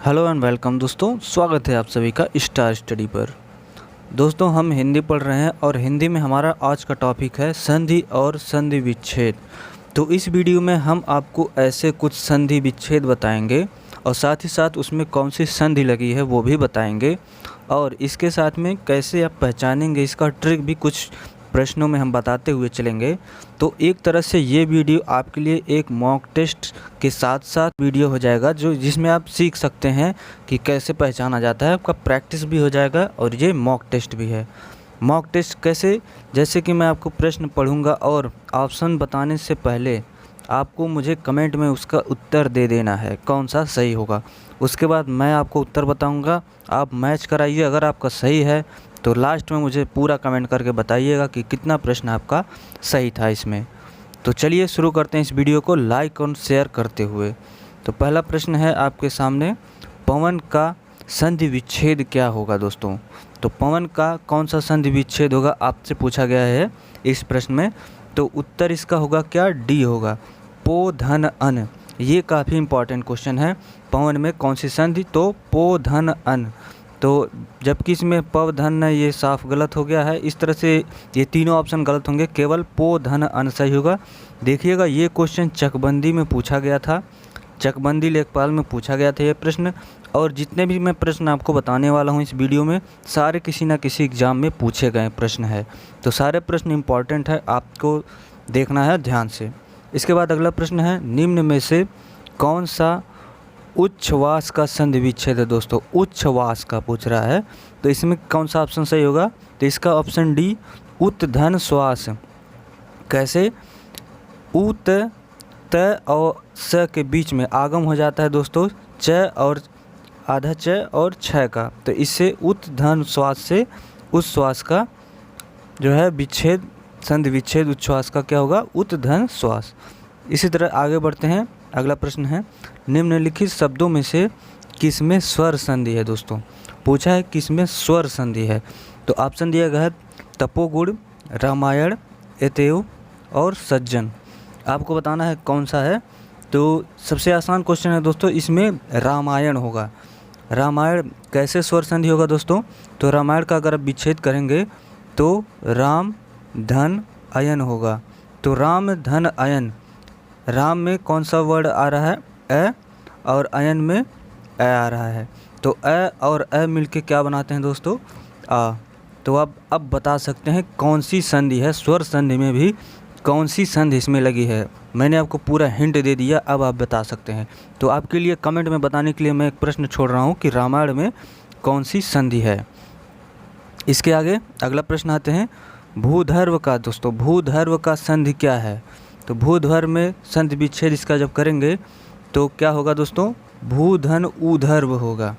Hello and welcome दोस्तों, स्वागत है आप सभी का स्टार स्टडी पर। दोस्तों हम हिंदी पढ़ रहे हैं और हिंदी में हमारा आज का टॉपिक है संधि और संधि विच्छेद। तो इस वीडियो में हम आपको ऐसे कुछ संधि विच्छेद बताएंगे और साथ ही साथ उसमें कौन सी संधि लगी है वो भी बताएंगे, और इसके साथ में कैसे आप पहचानेंगे इसका ट्रिक भी कुछ प्रश्नों में हम बताते हुए चलेंगे। तो एक तरह से ये वीडियो आपके लिए एक मॉक टेस्ट के साथ साथ वीडियो हो जाएगा जिसमें आप सीख सकते हैं कि कैसे पहचाना जाता है। आपका प्रैक्टिस भी हो जाएगा और ये मॉक टेस्ट भी है। मॉक टेस्ट कैसे? जैसे कि मैं आपको प्रश्न पढ़ूंगा और ऑप्शन बताने से पहले आपको मुझे कमेंट में उसका उत्तर दे देना है कौन सा सही होगा। उसके बाद मैं आपको उत्तर बताऊंगा, आप मैच कराइए। अगर आपका सही है तो लास्ट में मुझे पूरा कमेंट करके बताइएगा कि कितना प्रश्न आपका सही था इसमें। तो चलिए शुरू करते हैं इस वीडियो को लाइक और शेयर करते हुए। तो पहला प्रश्न है आपके सामने, पवन का संधि विच्छेद क्या होगा दोस्तों? तो पवन का कौन सा संधि विच्छेद होगा आपसे पूछा गया है इस प्रश्न में। तो उत्तर इसका होगा क्या? डी होगा, पो धन अन। ये काफ़ी इंपॉर्टेंट क्वेश्चन है। पवन में कौन सी संधि? तो पो धन अन। तो जबकि इसमें पव धन ये साफ गलत हो गया है। इस तरह से ये तीनों ऑप्शन गलत होंगे, केवल पो धन अन सही होगा। देखिएगा ये क्वेश्चन चकबंदी में पूछा गया था, चकबंदी लेखपाल में पूछा गया था ये प्रश्न। और जितने भी मैं प्रश्न आपको बताने वाला हूँ इस वीडियो में, सारे किसी ना किसी एग्ज़ाम में पूछे गए प्रश्न है। तो सारे प्रश्न इंपॉर्टेंट है, आपको देखना है ध्यान से। इसके बाद अगला प्रश्न है, निम्न में से कौन सा उच्छ्वास का संधि विच्छेद है दोस्तों? उच्छ्वास का पूछ रहा है, तो इसमें कौन सा ऑप्शन सही होगा? तो इसका ऑप्शन डी, उत्धन श्वास। कैसे? उत त और स के बीच में आगम हो जाता है दोस्तों च और आधा च और छ का, तो इससे उत्धन श्वास से उस श्वास का जो है विच्छेद, संधि विच्छेद उच्छ्वास का क्या होगा? उत्धन श्वास। इसी तरह आगे बढ़ते हैं। अगला प्रश्न है, निम्नलिखित शब्दों में से किसमें स्वर संधि है दोस्तों? पूछा है किसमें स्वर संधि है। तो ऑप्शन दिया गया है तपोगुण, रामायण, एतेव और सज्जन। आपको बताना है कौन सा है। तो सबसे आसान क्वेश्चन है दोस्तों, इसमें रामायण होगा। रामायण कैसे स्वर संधि होगा दोस्तों? तो रामायण का अगर आप विच्छेद करेंगे तो राम धन अयन होगा। तो राम धन अयन, राम में कौन सा वर्ड आ रहा है? अ, और अयन में अ आ रहा है। तो अ और अ मिलके क्या बनाते हैं दोस्तों? आ। तो अब बता सकते हैं कौन सी संधि है, स्वर संधि में भी कौन सी संधि इसमें लगी है। मैंने आपको पूरा हिंट दे दिया, अब आप बता सकते हैं। तो आपके लिए कमेंट में बताने के लिए मैं एक प्रश्न छोड़ रहा हूँ कि रामायण में कौन सी संधि है। इसके आगे अगला प्रश्न आते हैं, भूधर्व का दोस्तों, भूधर्व का संधि क्या है? तो भूधर्व में संधि विच्छेद इसका जब करेंगे तो क्या होगा दोस्तों? भूधन ऊधर्व होगा।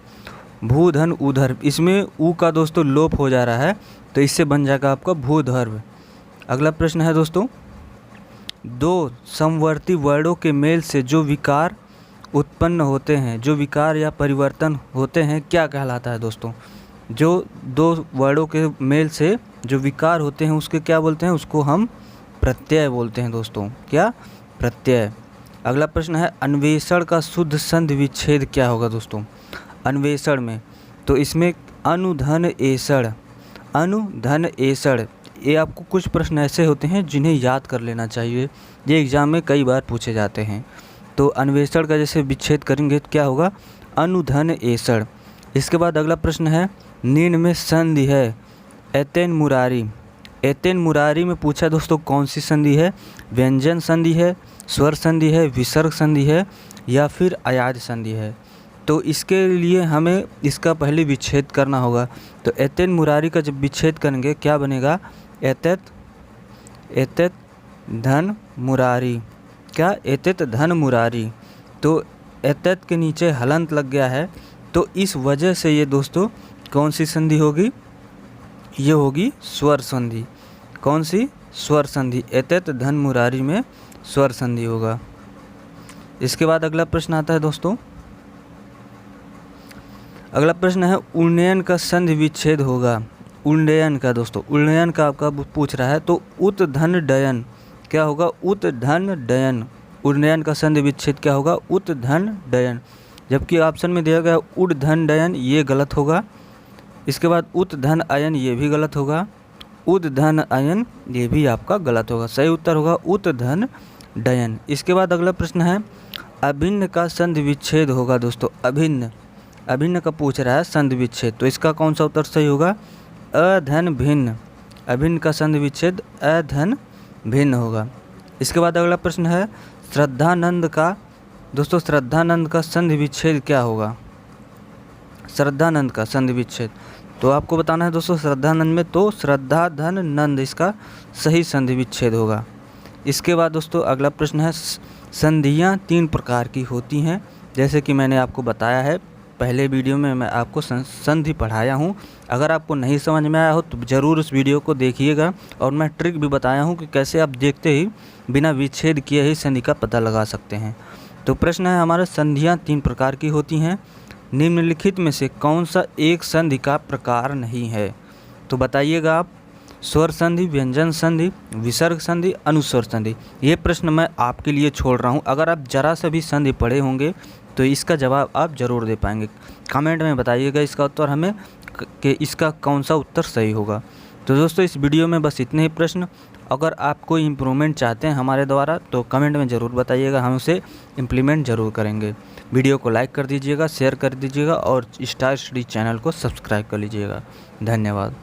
भूधन ऊधर्व, इसमें ऊ का दोस्तों लोप हो जा रहा है, तो इससे बन जाएगा आपका भूधर्व। अगला प्रश्न है दोस्तों, दो समवर्ती वर्णों के मेल से जो विकार उत्पन्न होते हैं, जो विकार या परिवर्तन होते हैं, क्या कहलाता है दोस्तों? जो दो वर्णों के मेल से जो विकार होते हैं उसके क्या बोलते हैं? उसको हम प्रत्यय बोलते हैं दोस्तों। क्या? प्रत्यय। अगला प्रश्न है, अन्वेषण का शुद्ध संधि विच्छेद क्या होगा दोस्तों? अन्वेषण में तो इसमें अनुधन एषण, अनुधन एषण। ये आपको कुछ प्रश्न ऐसे होते हैं जिन्हें याद कर लेना चाहिए, ये एग्ज़ाम में कई बार पूछे जाते हैं। तो अन्वेषण का जैसे विच्छेद करेंगे तो क्या होगा? अनुधन एषण। इसके बाद अगला प्रश्न है, निम्न में संधि है एतेन मुरारी। एतेन मुरारी में पूछा दोस्तों कौन सी संधि है? व्यंजन संधि है, स्वर संधि है, विसर्ग संधि है, या फिर अयाज संधि है। तो इसके लिए हमें इसका पहले विच्छेद करना होगा। तो एतेन मुरारी का जब विच्छेद करेंगे क्या बनेगा? एतेत, एतेत धन मुरारी। क्या? एतेत धन मुरारी। तो एतेत के नीचे हलंत लग गया है, तो इस वजह से ये दोस्तों कौन सी संधि होगी? ये होगी स्वर संधि। कौन सी? स्वर संधि। एतेत धन मुरारी में स्वर संधि होगा। इसके बाद अगला प्रश्न आता है दोस्तों, अगला प्रश्न है, उन्नयन का संधि विच्छेद होगा। उन्नयन का दोस्तों, उन्नयन का आपका पूछ रहा है, तो उत धन डयन क्या होगा? उत धन डयन। उन्नयन का संधि विच्छेद क्या होगा? उत धन डयन। जबकि ऑप्शन में दिया गया उड धन डयन, ये गलत होगा। इसके बाद उत धन अयन, ये भी गलत होगा। उद धन अयन, ये भी आपका गलत होगा। सही उत्तर होगा उत धन डयन। इसके बाद अगला प्रश्न है अभिन्न का संधि विच्छेद होगा दोस्तों। अभिन्न का पूछ रहा है संधि विच्छेद, तो इसका कौन सा उत्तर सही होगा? अधन भिन्न। अभिन्न का संधि विच्छेद अधन भिन्न होगा। इसके बाद अगला प्रश्न है श्रद्धानंद का, दोस्तों श्रद्धानंद का संधि विच्छेद क्या होगा? श्रद्धानंद का संधि विच्छेद, तो आपको बताना है दोस्तों श्रद्धानंद में तो श्रद्धा धन नंद इसका सही संधि विच्छेद होगा। इसके बाद दोस्तों अगला प्रश्न है संधियाँ 3 प्रकार की होती हैं। जैसे कि मैंने आपको बताया है पहले वीडियो में, मैं आपको संधि पढ़ाया हूँ। अगर आपको नहीं समझ में आया हो तो ज़रूर उस वीडियो को देखिएगा, और मैं ट्रिक भी बताया हूँ कि कैसे आप देखते ही बिना विच्छेद किए ही संधि का पता लगा सकते हैं। तो प्रश्न है हमारा संधियाँ 3 प्रकार की होती हैं, निम्नलिखित में से कौन सा एक संधि का प्रकार नहीं है? तो बताइएगा आप। स्वर संधि, व्यंजन संधि, विसर्ग संधि, अनुस्वर संधि। ये प्रश्न मैं आपके लिए छोड़ रहा हूँ। अगर आप जरा सा भी संधि पढ़े होंगे तो इसका जवाब आप ज़रूर दे पाएंगे। कमेंट में बताइएगा इसका उत्तर हमें कि इसका कौन सा उत्तर सही होगा। तो दोस्तों इस वीडियो में बस इतने ही प्रश्न। अगर आप कोई इम्प्रूवमेंट चाहते हैं हमारे द्वारा तो कमेंट में ज़रूर बताइएगा, हम उसे इम्प्लीमेंट ज़रूर करेंगे। वीडियो को लाइक कर दीजिएगा, शेयर कर दीजिएगा और स्टार स्टडी चैनल को सब्सक्राइब कर लीजिएगा। धन्यवाद।